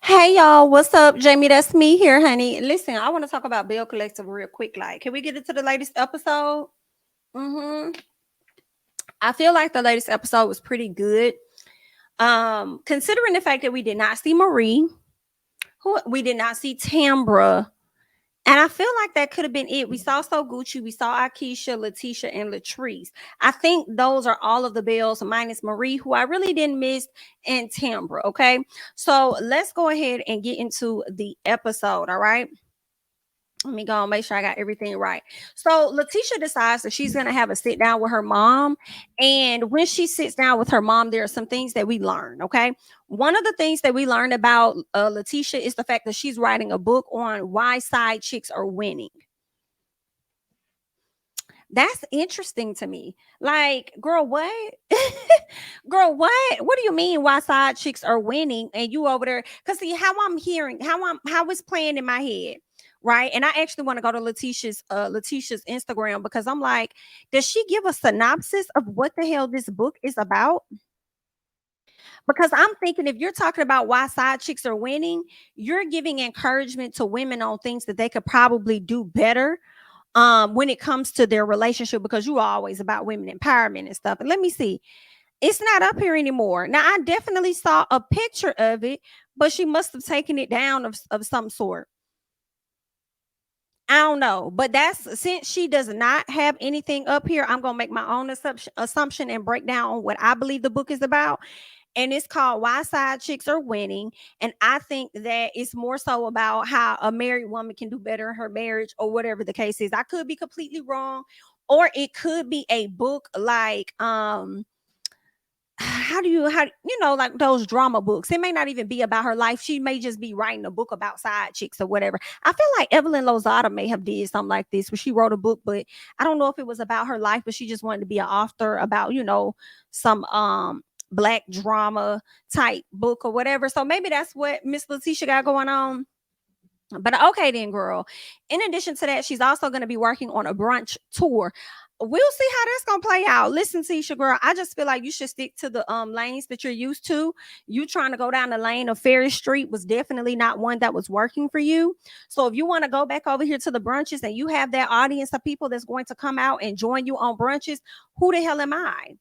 Hey y'all, what's up? Jamie, that's me here, honey. Listen, I want to talk about Belle Collective real quick. Like, can we get into the latest episode? hmm I feel like the latest episode was pretty good. Considering the fact that we did not see Marie, who we did not see Tambra, and I feel like that could have been it. We saw So Gucci, we saw Akeisha, Leticia, and Latrice. I think those are all of the Bells minus Marie, who I really didn't miss, and Tambra. Okay, so let's go ahead and get into the episode. All right. Let me go and make sure I got everything right. So Leticia decides that she's gonna have a sit down with her mom. And when she sits down with her mom, there are some things that we learn. Okay. One of the things that we learned about Leticia is the fact that she's writing a book on why side chicks are winning. That's interesting to me. Like, girl, what? Girl, what? What do you mean why side chicks are winning and you over there? Cause see how I'm hearing, how it's playing in my head. Right. And I actually want to go to Leticia's Instagram because I'm like, does she give a synopsis of what the hell this book is about? Because I'm thinking if you're talking about why side chicks are winning, you're giving encouragement to women on things that they could probably do better when it comes to their relationship, because you are always about women empowerment and stuff. And let me see, it's not up here anymore. Now I definitely saw a picture of it, but she must have taken it down of some sort. I don't know, but that's since she does not have anything up here, I'm gonna make my own assumption and break down what I believe the book is about. And it's called Why Side Chicks Are Winning. And I think that it's more so about how a married woman can do better in her marriage, or whatever the case is. I could be completely wrong, or it could be a book like how like those drama books. It may not even be about her life. She may just be writing a book about side chicks or whatever. I feel like Evelyn Lozada may have did something like this where she wrote a book, but I don't know if it was about her life, but she just wanted to be an author about some black drama type book or whatever. So maybe that's what Miss Leticia got going on. But okay, then, girl. In addition to that, she's also going to be working on a brunch tour. We'll see how that's gonna play out. Listen, Tisha, girl, I just feel like you should stick to the lanes that you're used to. You trying to go down the lane of Ferry Street was definitely not one that was working for you. So if you want to go back over here to the brunches and you have that audience of people that's going to come out and join you on brunches, who the hell am I?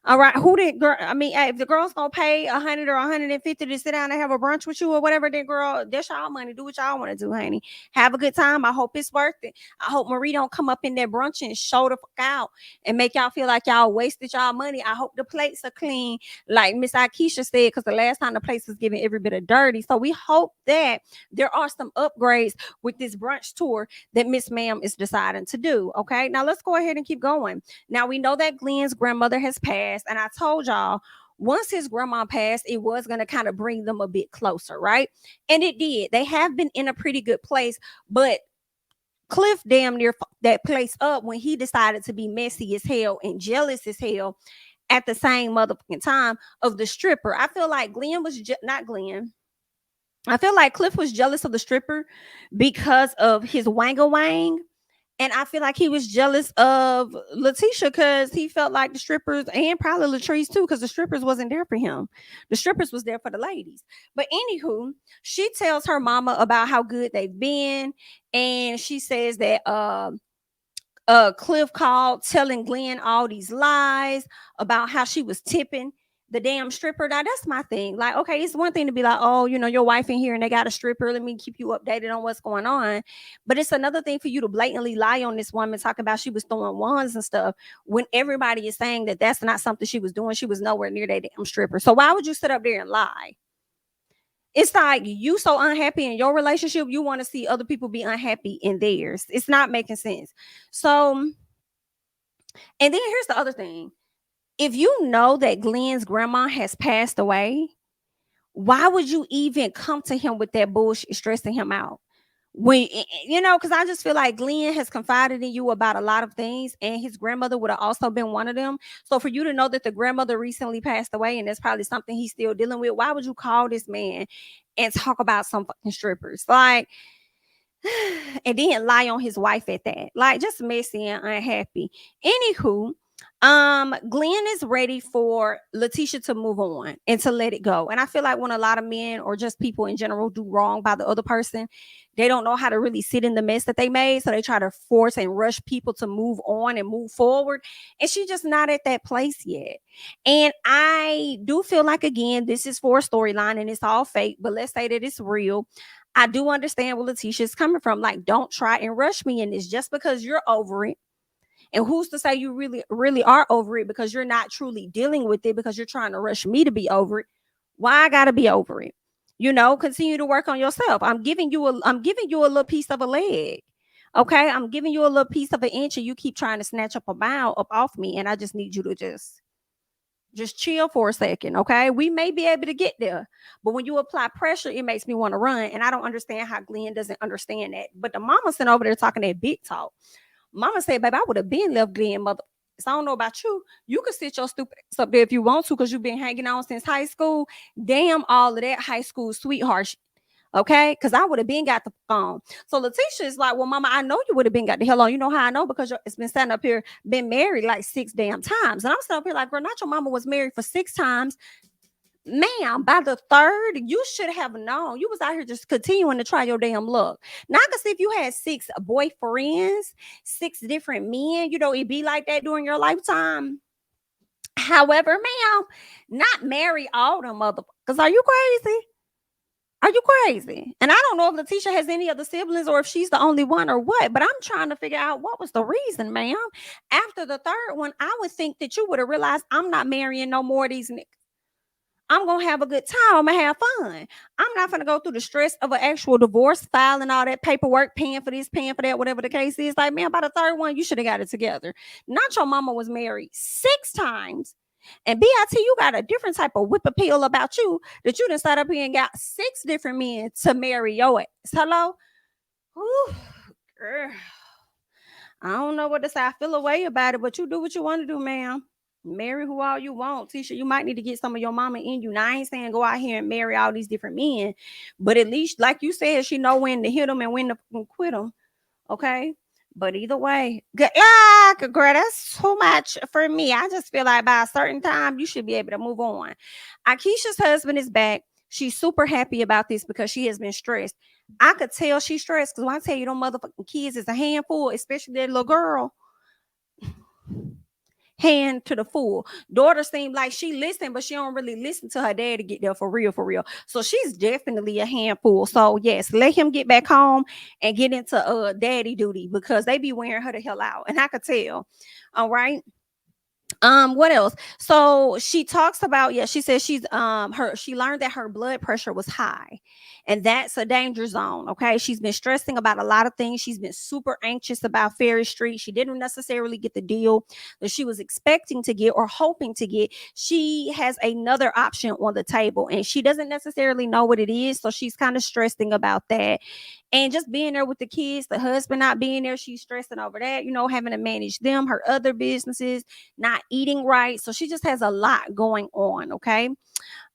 All right, who did girl? I mean, if the girl's gonna pay 100 or 150 to sit down and have a brunch with you or whatever, then girl, that's y'all money. Do what y'all want to do, honey. Have a good time. I hope it's worth it. I hope Marie don't come up in that brunch and show the fuck out and make y'all feel like y'all wasted y'all money. I hope the plates are clean, like Miss Akeisha said, because the last time the place was giving every bit of dirty. So we hope that there are some upgrades with this brunch tour that Miss Ma'am is deciding to do. Okay, now let's go ahead and keep going. Now we know that Glenn's grandmother has passed, and I told y'all once his grandma passed, it was going to kind of bring them a bit closer, right? And it did. They have been in a pretty good place, but Cliff damn near that place up when he decided to be messy as hell and jealous as hell at the same motherfucking time of the stripper. I feel like Glenn was not Glenn. I feel like Cliff was jealous of the stripper because of his wanga wang, and I feel like he was jealous of Leticia because he felt like the strippers, and probably Latrice too, because the strippers wasn't there for him. The strippers was there for the ladies. But anywho, she tells her mama about how good they've been. And she says that Cliff called telling Glenn all these lies about how she was tipping the damn stripper. Now that's my thing. Like, okay, it's one thing to be like, oh, your wife in here and they got a stripper. Let me keep you updated on what's going on. But it's another thing for you to blatantly lie on this woman, talking about she was throwing wands and stuff, when everybody is saying that that's not something she was doing. She was nowhere near that damn stripper. So why would you sit up there and lie? It's like you so unhappy in your relationship, you want to see other people be unhappy in theirs. It's not making sense. So, and then here's the other thing. If you know that Glenn's grandma has passed away, why would you even come to him with that bullshit, stressing him out? Because I just feel like Glenn has confided in you about a lot of things, and his grandmother would have also been one of them. So for you to know that the grandmother recently passed away, and that's probably something he's still dealing with, why would you call this man and talk about some fucking strippers? Like, and then lie on his wife at that. Like, just messy and unhappy. Anywho, Glenn is ready for Leticia to move on and to let it go. And I feel like when a lot of men or just people in general do wrong by the other person, they don't know how to really sit in the mess that they made. So they try to force and rush people to move on and move forward. And she's just not at that place yet. And I do feel like, again, this is for a storyline and it's all fake, but let's say that it's real. I do understand where Leticia's coming from. Like, don't try and rush me in this just because you're over it. And who's to say you really are over it because you're not truly dealing with it because you're trying to rush me to be over it? Why I gotta be over it? Continue to work on yourself. I'm giving you a little piece of a leg. Okay, I'm giving you a little piece of an inch, and you keep trying to snatch up a mile up off me, and I just need you to just chill for a second. Okay, we may be able to get there, but when you apply pressure, it makes me want to run, and I don't understand how Glenn doesn't understand that. But the mama sitting over there talking that big talk. Mama said, baby, I would have been left Glenn, mother. So I don't know about you. You could sit your stupid ass up there if you want to, because you've been hanging on since high school. Damn all of that high school sweetheart shit. Okay, because I would have been got the phone. So Leticia is like, well, mama, I know you would have been got the hell on. You know how I know? Because it's been standing up here, been married like 6 damn times. And I'm sitting up here like, girl, not your mama was married for 6 times. Ma'am, by the third, you should have known. You was out here just continuing to try your damn luck. Now I can see if you had 6 boyfriends, 6 different men, it'd be like that during your lifetime. However, ma'am, not marry all them motherfuckers. Are you crazy? Are you crazy? And I don't know if Leticia has any other siblings or if she's the only one or what, but I'm trying to figure out what was the reason, ma'am. After the third one, I would think that you would have realized I'm not marrying no more of these niggas. I'm gonna have a good time. I'm gonna have fun. I'm not gonna go through the stress of an actual divorce, filing all that paperwork, paying for this, paying for that, whatever the case is. Like, man, by the third one, you should have got it together. Not your mama was married 6 times. And BIT, you got a different type of whip appeal about you that you done sat up here and got 6 different men to marry your ass. Hello? Whew, girl. I don't know what to say. I feel a way about it, but you do what you want to do, ma'am. Marry who all you want. Tisha, you might need to get some of your mama in you. Now, I ain't saying go out here and marry all these different men, but at least, like you said, she know when to hit them and when to quit them. Okay? But either way, girl, that's too much for me. I just feel like by a certain time, you should be able to move on. Akeisha's husband is back. She's super happy about this because she has been stressed. I could tell she's stressed because when I tell you, them motherfucking kids is a handful, especially that little girl. Hand to the fool. Daughter seemed like she listened, but she don't really listen to her dad to get there for real, for real. So she's definitely a handful. So yes, let him get back home and get into daddy duty because they be wearing her the hell out. And I could tell. All right. What else? So she talks about, yeah, she says she learned that her blood pressure was high, and that's a danger zone. Okay, she's been stressing about a lot of things. She's been super anxious about Ferry Street. She didn't necessarily get the deal that she was expecting to get or hoping to get. She has another option on the table, and she doesn't necessarily know what it is, so she's kind of stressing about that. And just being there with the kids, the husband not being there, she's stressing over that, having to manage them, her other businesses, not eating right. So she just has a lot going on. Okay.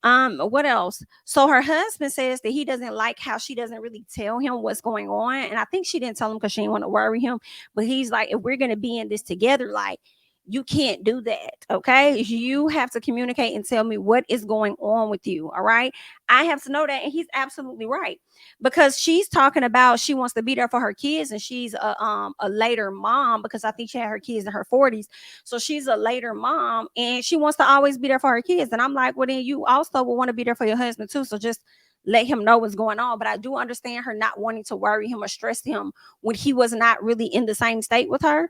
What else? So her husband says that he doesn't like how she doesn't really tell him what's going on. And I think she didn't tell him because she didn't want to worry him. But he's like, if we're gonna be in this together, like, you can't do that. Okay. You have to communicate and tell me what is going on with you. All right. I have to know that. And he's absolutely right. Because she's talking about she wants to be there for her kids, and she's a later mom because I think she had her kids in her 40s. So she's a later mom and she wants to always be there for her kids. And I'm like, well, then you also will want to be there for your husband too. So just let him know what's going on. But I do understand her not wanting to worry him or stress him when he was not really in the same state with her.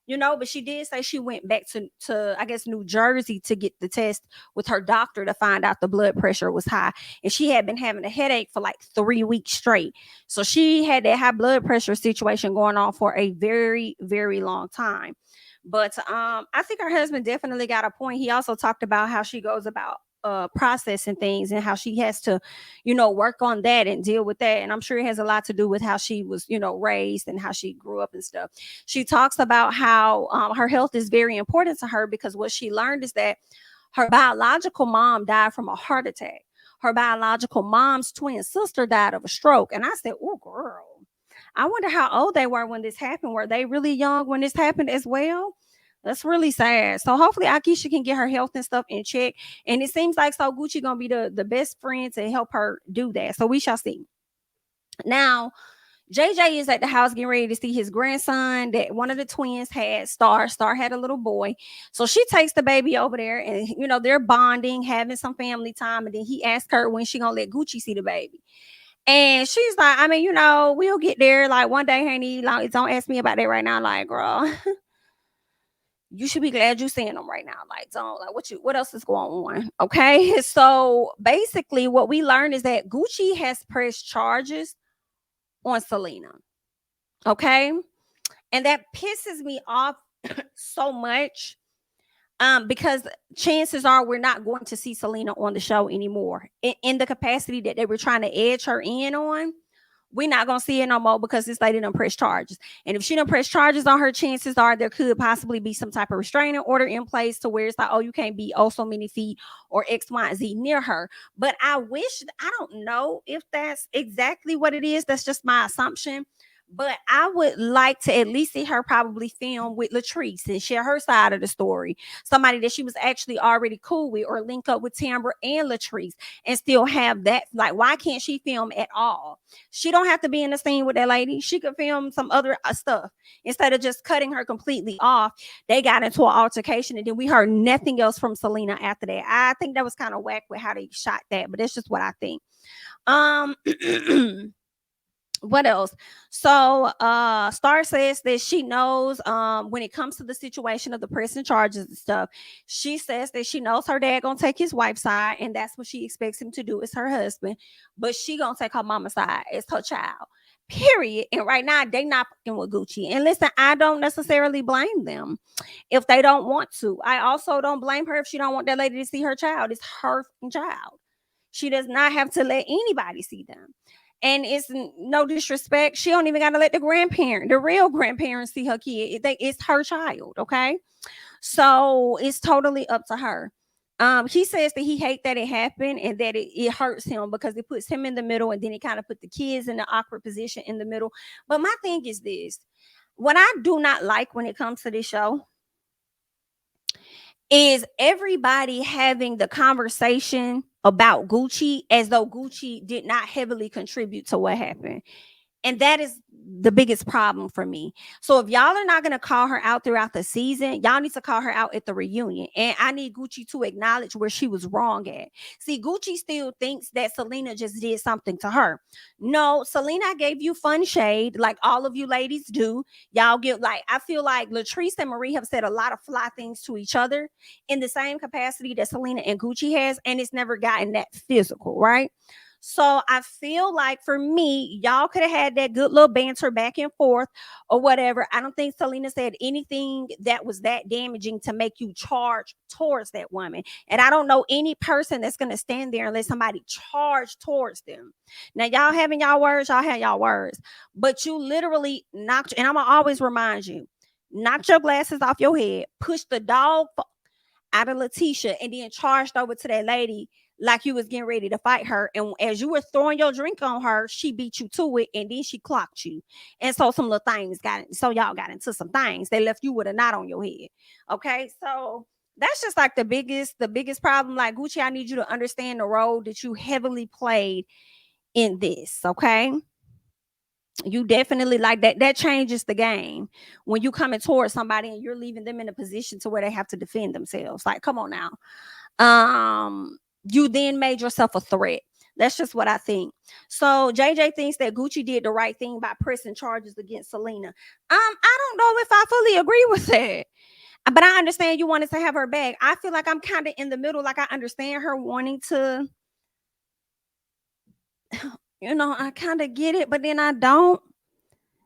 But she did say she went back to I guess New Jersey to get the test with her doctor to find out the blood pressure was high, and she had been having a headache for like 3 weeks straight. So she had that high blood pressure situation going on for a very, very long time. But I think her husband definitely got a point. He also talked about how she goes about processing things and how she has to work on that and deal with that. And I'm sure it has a lot to do with how she was raised and how she grew up and stuff. She talks about how her health is very important to her because what she learned is that her biological mom died from a heart attack. Her biological mom's twin sister died of a stroke. And I said, oh girl, I wonder how old they were when this happened. Were they really young when this happened as well? That's really sad. So hopefully Akeisha can get her health and stuff in check. And it seems like so Gucci gonna be the best friend to help her do that. So we shall see. Now, JJ is at the house getting ready to see his grandson that one of the twins had. Star had a little boy. So she takes the baby over there and they're bonding, having some family time. And then he asks her when she gonna let Gucci see the baby. And she's like, I mean, we'll get there. Like one day, honey, like, don't ask me about that right now. Like, girl, you should be glad you're seeing them right now. Like, don't like what else is going on? Okay. So basically, what we learned is that Gucci has pressed charges on Selena. Okay. And that pisses me off so much. Because chances are we're not going to see Selena on the show anymore in the capacity that they were trying to edge her in on. We're not gonna see it no more because this lady done press charges. And if she done press charges on her, chances are there could possibly be some type of restraining order in place to where it's like, oh, you can't be oh so many feet or X, Y, and Z near her. But I don't know if that's exactly what it is. That's just my assumption. But I would like to at least see her probably film with Latrice and share her side of the story. Somebody that she was actually already cool with, or link up with Tambra and Latrice and still have that. Like, why can't she film at all? She don't have to be in the scene with that lady. She could film some other stuff instead of just cutting her completely off. They got into an altercation and then we heard nothing else from Selena after that. I think that was kind of whack with how they shot that, but that's just what I think. What else? So Star says that she knows when it comes to the situation of the pressing charges and stuff, she says that she knows her dad gonna take his wife's side, and that's what she expects him to do as her husband, but she gonna take her mama's side as her child, period. And right now they not fucking with Gucci. And listen, I don't necessarily blame them if they don't want to. I also don't blame her if she don't want that lady to see her child. It's her child. She does not have to let anybody see them. And it's no disrespect. She don't even got to let the real grandparents see her kid. It's her child, okay? So it's totally up to her. He says that he hates that it happened and that it hurts him because it puts him in the middle and then it kind of put the kids in the awkward position in the middle. But my thing is this. What I do not like when it comes to this show is everybody having the conversation about Gucci as though Gucci did not heavily contribute to what happened. And that is the biggest problem for me. So if y'all are not going to call her out throughout the season, y'all need to call her out at the reunion. And I need Gucci to acknowledge where she was wrong at. See, Gucci still thinks that Selena just did something to her. No, Selena gave you fun shade like all of you ladies do. Y'all get like, I feel like Latrice and Marie have said a lot of fly things to each other in the same capacity that Selena and Gucci has. And it's never gotten that physical, right? So I feel like for me, y'all could have had that good little banter back and forth or whatever. I don't think Selena said anything that was that damaging to make you charge towards that woman. And I don't know any person that's going to stand there and let somebody charge towards them. Now, y'all having y'all words, y'all have y'all words. But you literally knocked, and I'm going to always remind you, knocked your glasses off your head, pushed the dog out of Leticia, and then charged over to that lady like you was getting ready to fight her. And as you were throwing your drink on her, she beat you to it, and then she clocked you. And so some little things y'all got into some things. They left you with a knot on your head. Okay, so that's just like the biggest problem. Like, Gucci, I need you to understand the role that you heavily played in this. Okay, you definitely like that changes the game when you coming towards somebody and you're leaving them in a position to where they have to defend themselves. Like, come on now. You then made yourself a threat. That's just what I think. So JJ thinks that Gucci did the right thing by pressing charges against Selena. I don't know if I fully agree with that, but I understand you wanted to have her back. I feel like I'm kind of in the middle. Like, I understand her wanting to, I kind of get it, but then I don't.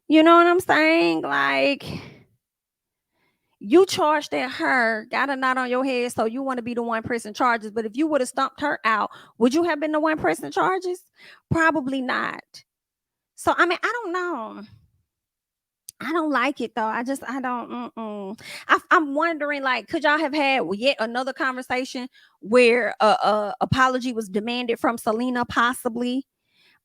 You know what I'm saying? Like, you charged at her, got a knot on your head, so you want to be the one pressing charges. But if you would have stumped her out, would you have been the one pressing charges? Probably not. So, I mean, I don't know. I don't like it though. I don't. I'm wondering, like, could y'all have had yet another conversation where apology was demanded from Selena, possibly?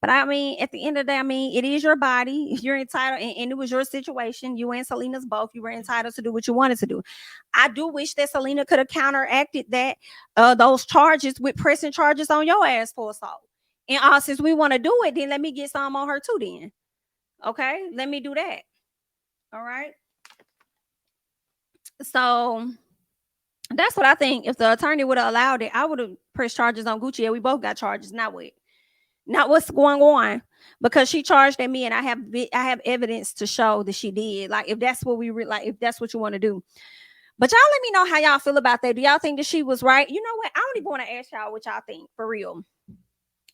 But I mean, at the end of the day, I mean, it is your body. You're entitled, and it was your situation. You and Selena's both. You were entitled to do what you wanted to do. I do wish that Selena could have counteracted that those charges with pressing charges on your ass for assault. And since we want to do it, then let me get some on her too. Then, okay, let me do that. All right. So that's what I think. If the attorney would have allowed it, I would have pressed charges on Gucci. And we both got charges. Not what's going on, because she charged at me, and I have evidence to show that she did. Like, if that's what if that's what you want to do. But y'all let me know how y'all feel about that. Do y'all think that she was right? You know what? I don't even want to ask y'all what y'all think, for real.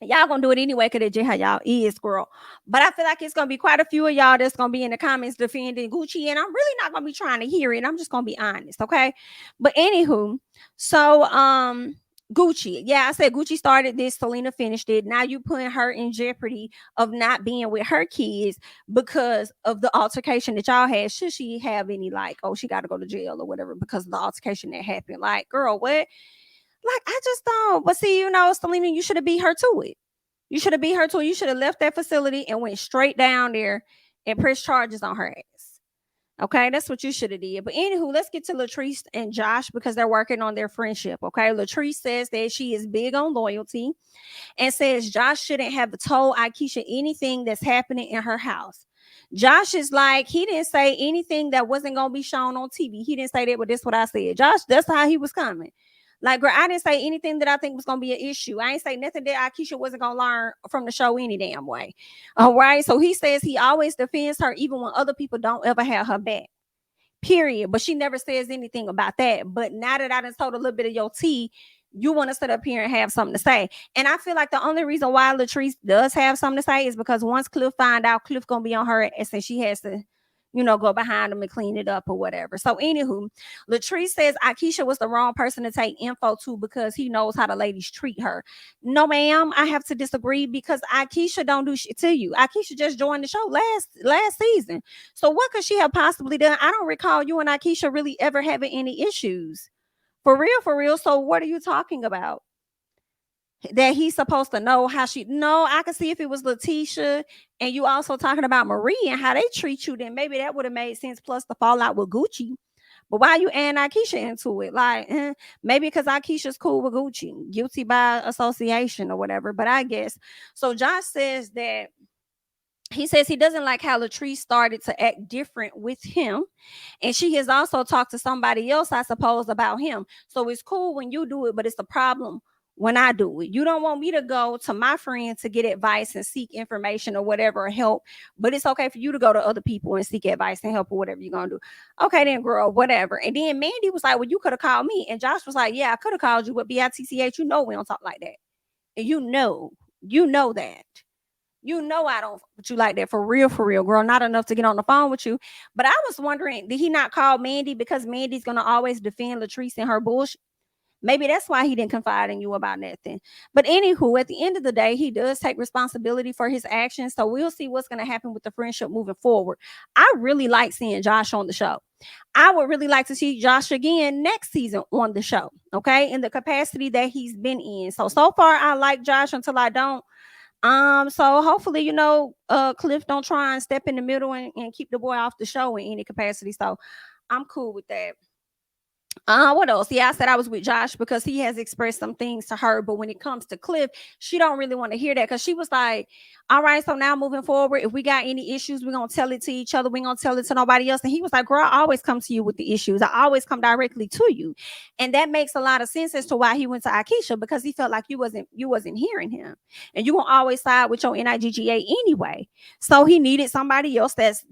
Y'all gonna do it anyway because that's just how y'all is, girl. But I feel like it's gonna be quite a few of y'all that's gonna be in the comments defending Gucci, and I'm really not gonna be trying to hear it. I'm just gonna be honest, okay? But anywho, so Gucci, yeah, I said Gucci started this, Selena finished it. Now you putting her in jeopardy of not being with her kids because of the altercation that y'all had. Should she have any, like, oh, she got to go to jail or whatever because of the altercation that happened? Like, girl, what? Like, I just don't. But see, Selena, you should have beat her to it. You should have beat her to it. You should have left that facility and went straight down there and pressed charges on her ass. Okay, that's what you should have did. But anywho, let's get to Latrice and Josh because they're working on their friendship. Okay, Latrice says that she is big on loyalty and says Josh shouldn't have told Akeisha anything that's happening in her house. Josh is like, he didn't say anything that wasn't gonna be shown on TV. He didn't say that, but that's what I said. Josh, that's how he was coming. Like, girl, I didn't say anything that I think was gonna be an issue. I ain't say nothing that Akeisha wasn't gonna learn from the show any damn way. All right. So he says he always defends her even when other people don't ever have her back. Period. But she never says anything about that. But now that I done told a little bit of your tea, you want to sit up here and have something to say. And I feel like the only reason why Latrice does have something to say is because once Cliff find out, Cliff gonna be on her ass and she has to, go behind him and clean it up or whatever. So anywho, Latrice says Akeisha was the wrong person to take info to because he knows how the ladies treat her. No, ma'am, I have to disagree because Akeisha don't do shit to you. Akeisha just joined the show last season. So what could she have possibly done? I don't recall you and Akeisha really ever having any issues. For real, for real. So what are you talking about? That he's supposed to know how she. No, I could see if it was Leticia and you also talking about Marie and how they treat you, then maybe that would have made sense. Plus the fallout with Gucci. But why you adding Akeisha into it? Like, maybe because Akeisha's cool with Gucci, guilty by association or whatever. But I guess so. Josh says that he says he doesn't like how Latrice started to act different with him. And she has also talked to somebody else, I suppose, about him. So it's cool when you do it, but it's a problem when I do it. You don't want me to go to my friend to get advice and seek information or whatever, or help, but it's okay for you to go to other people and seek advice and help or whatever you're going to do. Okay, then, girl, whatever. And then Mandy was like, well, you could have called me. And Josh was like, yeah, I could have called you, but BITCH, we don't talk like that. And you know that. I don't but you like that, for real, girl. Not enough to get on the phone with you. But I was wondering, did he not call Mandy because Mandy's gonna always defend Latrice and her bullshit? Maybe that's why he didn't confide in you about nothing. But anywho, at the end of the day, he does take responsibility for his actions. So we'll see what's gonna happen with the friendship moving forward. I really like seeing Josh on the show. I would really like to see Josh again next season on the show. Okay, in the capacity that he's been in. So far, I like Josh until I don't. So hopefully, Cliff don't try and step in the middle and keep the boy off the show in any capacity. So I'm cool with that. What else? Yeah, I said I was with Josh because he has expressed some things to her, but when it comes to Cliff, she don't really want to hear that because she was like, all right, so now moving forward, if we got any issues, we're gonna tell it to each other, we ain't gonna tell it to nobody else. And he was like, girl, I always come to you with the issues, I always come directly to you. And that makes a lot of sense as to why he went to Akeisha, because he felt like you wasn't hearing him, and you gonna always side with your NIGGA anyway. So he needed somebody else that's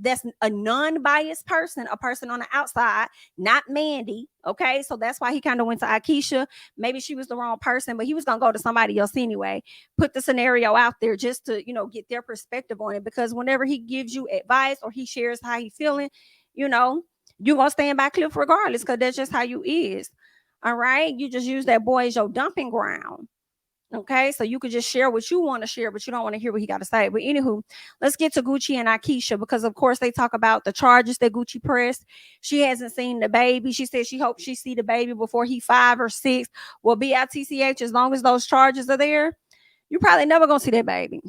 a non-biased person, a person on the outside, not Mandy. Okay, so that's why he kind of went to Akeisha. Maybe she was the wrong person, but he was gonna go to somebody else anyway. Put the scenario out there just to, get their perspective on it. Because whenever he gives you advice or he shares how he feeling, you're gonna stand by Cliff regardless, because that's just how you is. All right, you just use that boy as your dumping ground. Okay, so you could just share what you want to share, but you don't want to hear what he got to say. But anywho, let's get to Gucci and Akeisha, because of course they talk about the charges that Gucci pressed. She hasn't seen the baby. She said she hopes she see the baby before he 5 or 6. Well, BITCH, as long as those charges are there, you probably never gonna see that baby.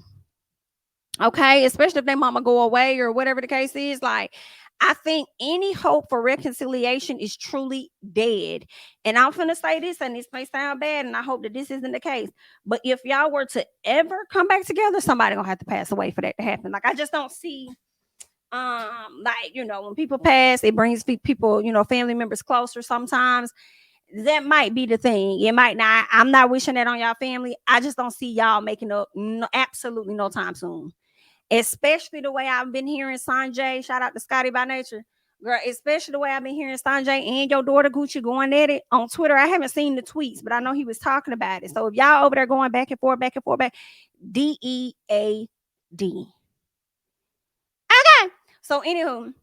Okay, especially if their mama go away or whatever the case is. Like, I think any hope for reconciliation is truly dead. And I'm gonna say this, and this may sound bad, and I hope that this isn't the case. But if y'all were to ever come back together, somebody gonna have to pass away for that to happen. Like, I just don't see like, when people pass, it brings people, family members closer sometimes. That might be the thing. It might not. I'm not wishing that on y'all family. I just don't see y'all making up absolutely no time soon, especially the way I've been hearing Sanjay. Shout out to Scotty by Nature, girl. Especially the way I've been hearing Sanjay and your daughter Gucci going at it on Twitter. I haven't seen the tweets, but I know he was talking about it. So if y'all over there going back and forth, back and forth, back, DEAD. Okay. So anywho,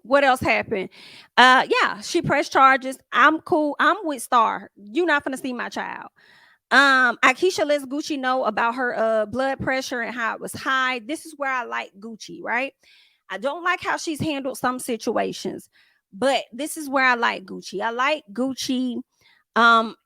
what else happened? Yeah, she pressed charges. I'm cool. I'm with Star. You not gonna see my child. Akeisha lets Gucci know about her blood pressure and how it was high. This is where I like Gucci, right? I don't like how she's handled some situations, but this is where I like Gucci. I like Gucci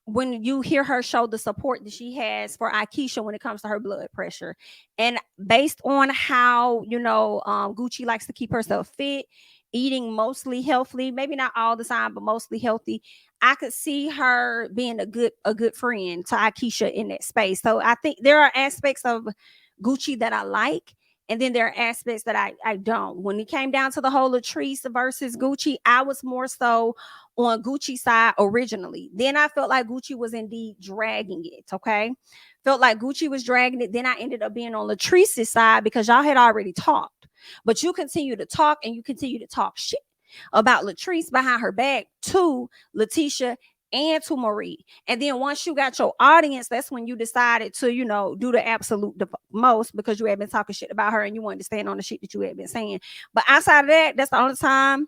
when you hear her show the support that she has for Akeisha when it comes to her blood pressure. And based on how, Gucci likes to keep herself fit, eating mostly healthy, maybe not all the time, but mostly healthy, I could see her being a good friend to Akeisha in that space. So I think there are aspects of Gucci that I like, and then there are aspects that I don't. When it came down to the whole Latrice versus Gucci, I was more so on Gucci's side originally. Then I felt like Gucci was indeed dragging it. Okay. Felt like Gucci was dragging it. Then I ended up being on Latrice's side because y'all had already talked. But you continue to talk and you continue to talk shit about Latrice behind her back to Leticia and to Marie. And then once you got your audience, that's when you decided to, do the absolute most because you had been talking shit about her and you wanted to stand on the shit that you had been saying. But outside of that, that's the only time,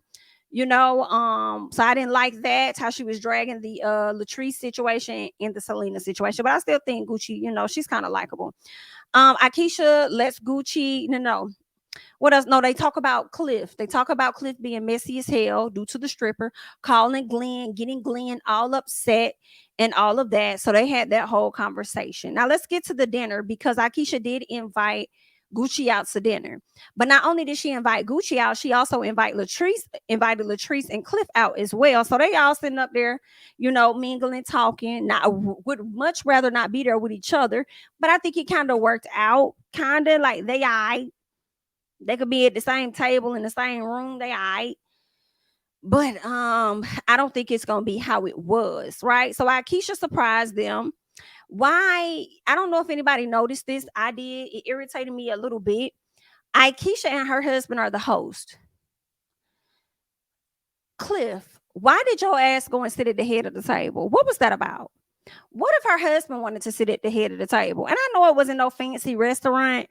so I didn't like that, how she was dragging the Latrice situation and the Selena situation. But I still think Gucci, she's kind of likable. Akeisha lets Gucci, no. What else? No, they talk about Cliff. They talk about Cliff being messy as hell due to the stripper, calling Glenn, getting Glenn all upset and all of that. So they had that whole conversation. Now let's get to the dinner because Akeisha did invite Gucci out to dinner. But not only did she invite Gucci out, she also invited Latrice and Cliff out as well. So they all sitting up there, mingling, talking. Not would much rather not be there with each other, but I think it kind of worked out. Kind of like they could be at the same table in the same room. They all right. But I don't think it's gonna be how it was, right? So Akeisha surprised them. Why? I don't know if anybody noticed this. I did. It irritated me a little bit. Akeisha and her husband are the host. Cliff, why did your ass go and sit at the head of the table? What was that about? What if her husband wanted to sit at the head of the table? And I know it wasn't no fancy restaurant,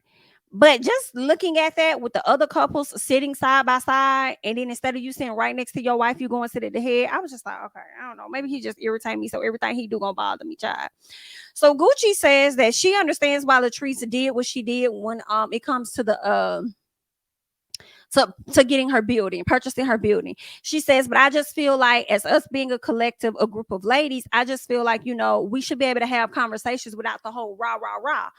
but just looking at that with the other couples sitting side by side, and then instead of you sitting right next to your wife, you go and sit at the head. I was just like, okay, I don't know. Maybe he just irritate me, so everything he do gonna bother me, child. So Gucci says that she understands why Latrice did what she did when it comes to the to getting her building, purchasing her building. She says, but I just feel like as us being a collective, a group of ladies, I just feel like, we should be able to have conversations without the whole rah, rah, rah.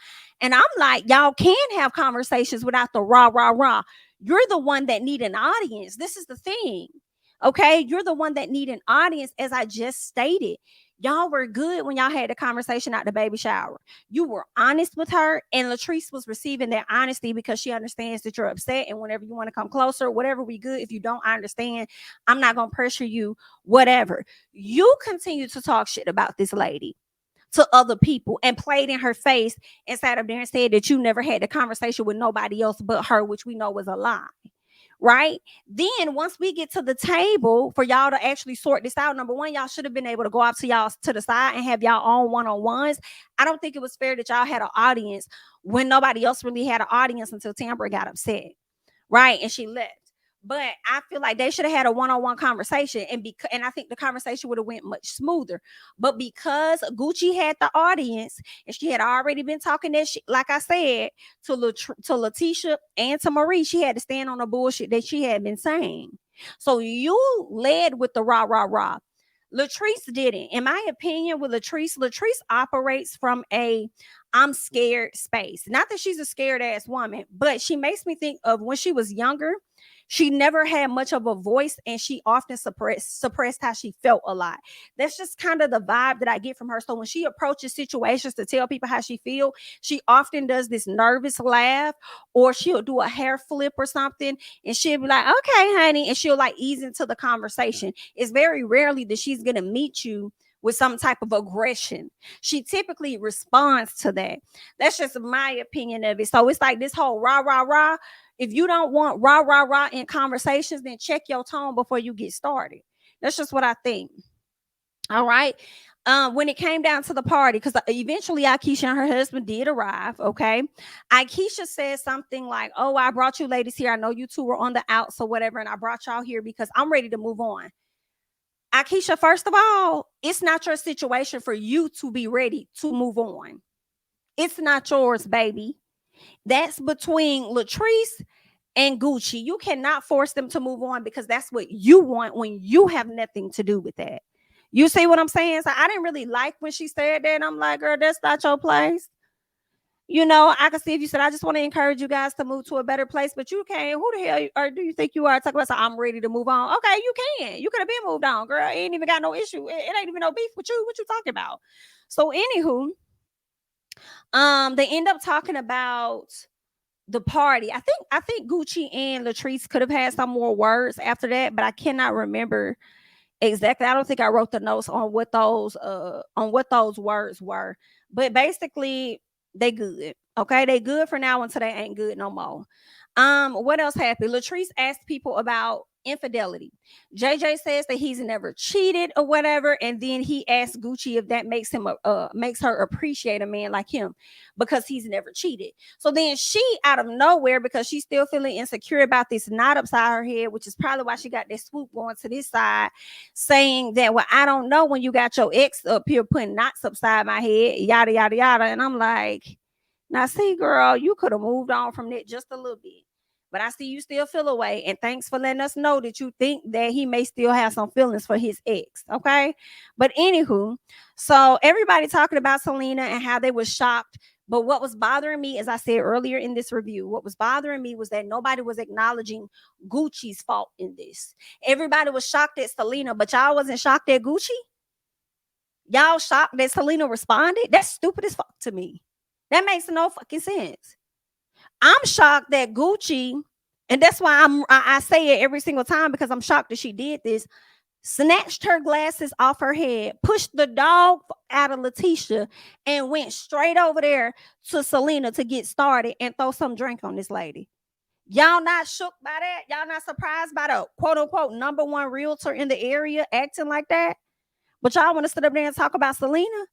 And I'm like, y'all can have conversations without the rah, rah, rah. You're the one that need an audience. This is the thing. Okay. You're the one that need an audience, as I just stated. Y'all were good when y'all had the conversation at the baby shower. You were honest with her, and Latrice was receiving that honesty because she understands that you're upset. And whenever you want to come closer, whatever, we good. If you don't, I understand. I'm not gonna pressure you, whatever. You continue to talk shit about this lady to other people and played in her face and sat up there and said that you never had the conversation with nobody else but her, which we know was a lie. Right? Then once we get to the table for y'all to actually sort this out, number one, y'all should have been able to go out to y'all to the side and have y'all own one-on-ones. I don't think it was fair that y'all had an audience when nobody else really had an audience until Tambra got upset, right? And she left. But I feel like they should have had a one-on-one conversation, and I think the conversation would have went much smoother. But because Gucci had the audience and she had already been talking that shit, like I said, to Leticia and to Marie, she had to stand on the bullshit that she had been saying. So you led with the rah rah rah. Latrice didn't. In my opinion, with Latrice operates from a I'm scared space. Not that she's a scared ass woman, but she makes me think of when she was younger. She never had much of a voice, and she often suppressed how she felt a lot. That's just kind of the vibe that I get from her. So when she approaches situations to tell people how she feel, she often does this nervous laugh, or she'll do a hair flip or something, and she'll be like, "Okay, honey," and she'll like ease into the conversation. It's very rarely that she's gonna meet you with some type of aggression. She typically responds to that. That's just my opinion of it. So it's like this whole rah rah rah. If you don't want rah rah rah in conversations, then check your tone before you get started. That's just what I think. All right. When it came down to the party, because eventually Akeisha and her husband did arrive. Okay. Akeisha said something like, "Oh, I brought you ladies here. I know you two were on the outs or whatever, and I brought y'all here because I'm ready to move on." Akeisha, first of all, it's not your situation for you to be ready to move on. It's not yours, baby. That's between Latrice and Gucci. You cannot force them to move on because that's what you want when you have nothing to do with that. You see what I'm saying? So I didn't really like when she said that. I'm like, girl, that's not your place. I can see if you said, "I just want to encourage you guys to move to a better place," but you can't. Who the hell or do you think you are? Talk about, so I'm ready to move on. Okay, you can. You could have been moved on, girl. It ain't even got no issue. It ain't even no beef with you. What you talking about? So, anywho, they end up talking about the party. I think Gucci and Latrice could have had some more words after that, but I cannot remember exactly. I don't think I wrote the notes on what those words were. But basically, they good. Okay, they good for now until they ain't good no more. What else happened? Latrice asked people about infidelity. JJ says that he's never cheated or whatever, and then he asked Gucci if that makes her appreciate a man like him because he's never cheated. So then she, out of nowhere, because she's still feeling insecure about this knot upside her head, which is probably why she got that swoop going to this side, saying that, "Well, I don't know when you got your ex up here putting knots upside my head, yada yada yada." And I'm like, now see, girl, you could have moved on from that just a little bit. But I see you still feel away. And thanks for letting us know that you think that he may still have some feelings for his ex. Okay. But anywho, so everybody talking about Selena and how they were shocked. But what was bothering me, as I said earlier in this review, what was bothering me was that nobody was acknowledging Gucci's fault in this. Everybody was shocked at Selena, but y'all wasn't shocked at Gucci. Y'all shocked that Selena responded. That's stupid as fuck to me. That makes no fucking sense. I'm shocked that Gucci, and that's why I say it every single time because I'm shocked that she did this. Snatched her glasses off her head, pushed the dog out of Leticia, and went straight over there to Selena to get started and throw some drink on this lady. Y'all not shook by that? Y'all not surprised by the quote unquote number one realtor in the area acting like that? But y'all want to sit up there and talk about Selena?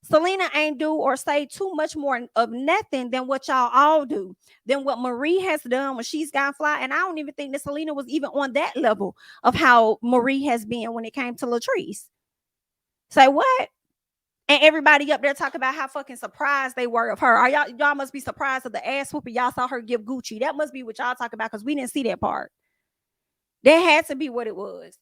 Selena ain't do or say too much more of nothing than what y'all all do, than what Marie has done when she's got fly. And I don't even think that Selena was even on that level of how Marie has been when it came to Latrice. Say what? And everybody up there talking about how fucking surprised they were of her. Are y'all must be surprised of the ass whooping y'all saw her give Gucci. That must be what y'all talking about because we didn't see that part. That had to be what it was.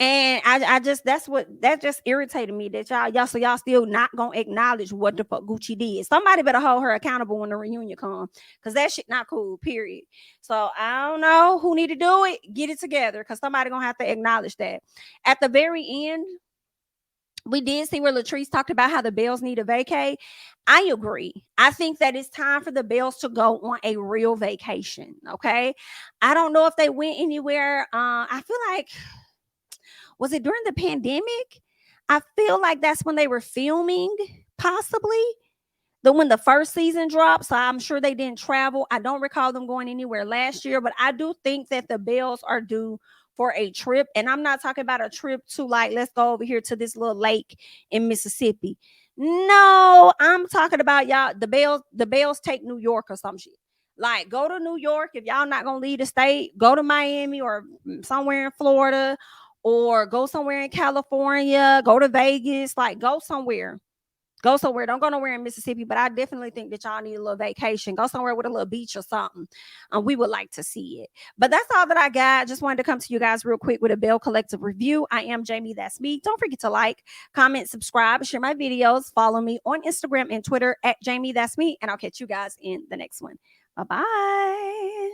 And I just that just irritated me that y'all still not gonna acknowledge what the fuck Gucci did. Somebody better hold her accountable when the reunion comes, because that shit not cool. Period. So I don't know who need to do it. Get it together, because somebody gonna have to acknowledge that. At the very end, we did see where Latrice talked about how the Bells need a vacay. I agree. I think that it's time for the Bells to go on a real vacation. Okay. I don't know if they went anywhere. I feel like, was it during the pandemic? I feel like that's when they were filming, possibly when the first season dropped. So I'm sure they didn't travel. I don't recall them going anywhere last year, but I do think that the Bells are due for a trip. And I'm not talking about a trip to, like, let's go over here to this little lake in Mississippi. No, I'm talking about y'all. The Bells take New York or some shit. Like, go to New York. If y'all not gonna leave the state, go to Miami or somewhere in Florida, or go somewhere in California, go to Vegas, like, go somewhere. Go somewhere. Don't go nowhere in Mississippi, but I definitely think that y'all need a little vacation. Go somewhere with a little beach or something. We would like to see it. But that's all that I got. Just wanted to come to you guys real quick with a Belle Collective review. I am Jamie, that's me. Don't forget to like, comment, subscribe, share my videos. Follow me on Instagram and Twitter at Jamie, that's me. And I'll catch you guys in the next one. Bye-bye.